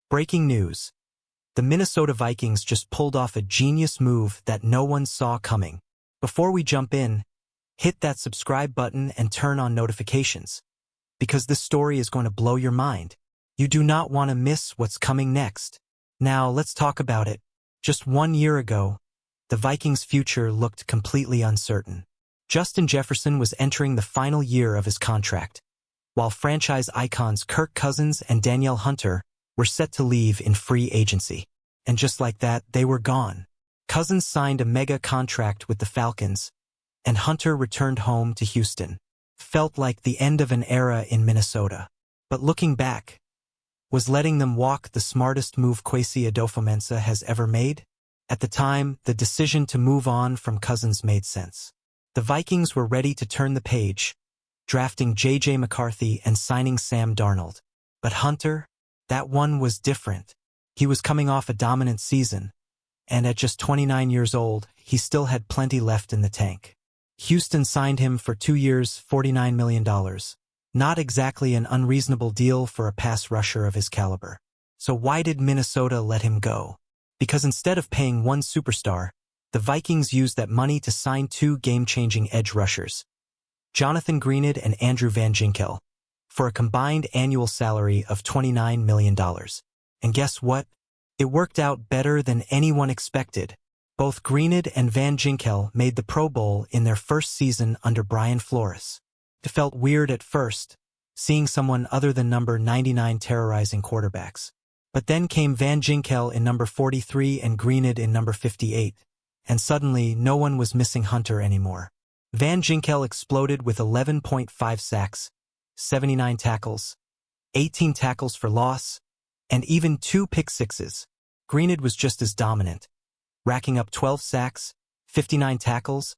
Breaking news. The Minnesota Vikings just pulled off a genius move that no one saw coming. Before we jump in, hit that subscribe button and turn on notifications, because this story is going to blow your mind. You do not want to miss what's coming next. Now, let's talk about it. Just 1 year ago, the Vikings' future looked completely uncertain. Justin Jefferson was entering the final year of his contract, while franchise icons Kirk Cousins and Danielle Hunter were set to leave in free agency. And just like that, they were gone. Cousins signed a mega contract with the Falcons, and Hunter returned home to Houston. Felt like the end of an era in Minnesota. But looking back, was letting them walk the smartest move Kwesi Adofo-Mensah has ever made? At the time, the decision to move on from Cousins made sense. The Vikings were ready to turn the page, drafting J.J. McCarthy and signing Sam Darnold. But Hunter, that one was different. He was coming off a dominant season, and at just 29 years old, he still had plenty left in the tank. Houston signed him for 2 years, $49 million. Not exactly an unreasonable deal for a pass rusher of his caliber. So why did Minnesota let him go? Because instead of paying one superstar, the Vikings used that money to sign 2 game-changing edge rushers, Jonathan Greenid and Andrew Van Ginkel, for a combined annual salary of $29 million. And guess what? It worked out better than anyone expected. Both Greenid and Van Ginkel made the Pro Bowl in their first season under Brian Flores. It felt weird at first, seeing someone other than number 99 terrorizing quarterbacks. But then came Van Ginkel in number 43 and Greenid in number 58, and suddenly no one was missing Hunter anymore. Van Ginkel exploded with 11.5 sacks, 79 tackles, 18 tackles for loss, and even 2 pick sixes. Greenid was just as dominant, racking up 12 sacks, 59 tackles,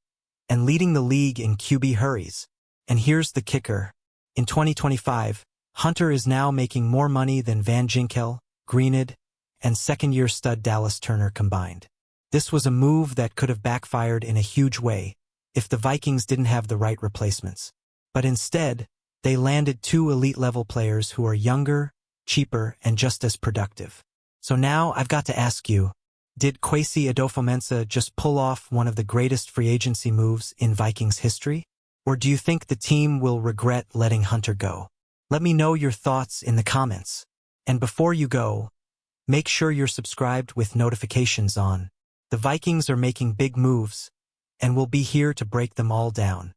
and leading the league in QB hurries. And here's the kicker. In 2025, Hunter is now making more money than Van Ginkel, Greenid, and second-year stud Dallas Turner combined. This was a move that could have backfired in a huge way if the Vikings didn't have the right replacements. But instead, they landed 2 elite-level players who are younger, cheaper, and just as productive. So now I've got to ask you, did Kwesi Adofo-Mensah just pull off one of the greatest free agency moves in Vikings history? Or do you think the team will regret letting Hunter go? Let me know your thoughts in the comments. And before you go, make sure you're subscribed with notifications on. The Vikings are making big moves, and we'll be here to break them all down.